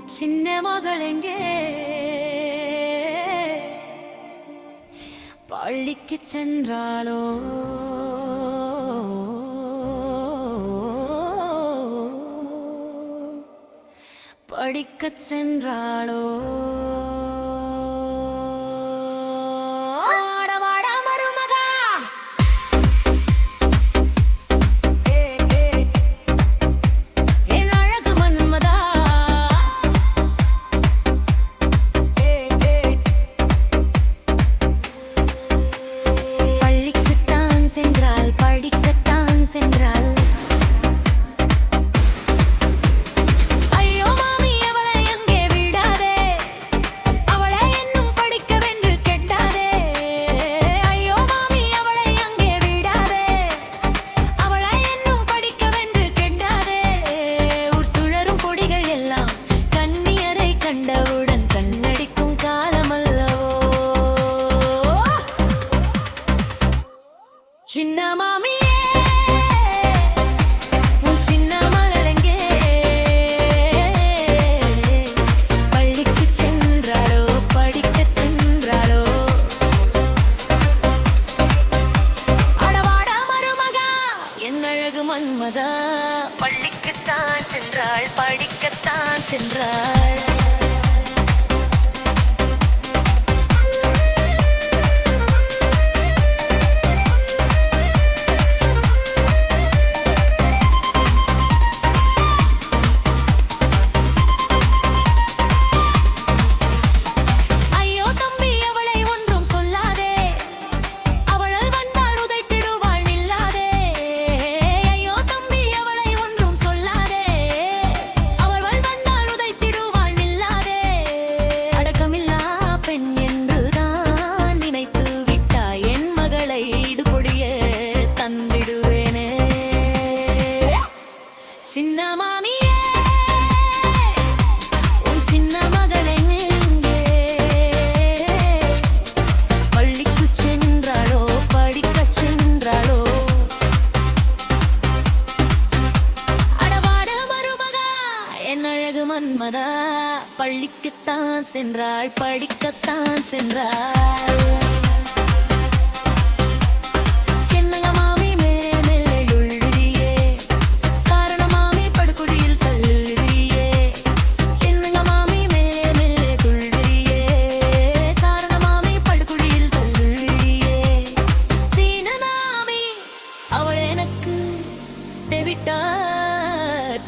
சின்ன மகளெங்கே பள்ளிக்கு சென்றாலோ படிக்கச் சென்றாலோ சின்ன மாமியே உன் சின்ன மகளெங்கே பள்ளிக்கு சென்றாளோ படிக்கச் சென்றாளோ அடவாடா மருமகா என் அழகு மன்மதா பள்ளிக்குத்தான் சென்றாள் படிக்கத்தான் சென்றாள் சின்ன மாமியே உன் சின்ன மகளெங்கே பள்ளிக்கு சென்றாளோ படிக்கச் சென்றாளோ அடவாட மருமகா என் அழகு மன்மதா பள்ளிக்குத்தான் சென்றாள் படிக்கத்தான் சென்றாள்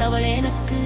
அவள் எனக்கு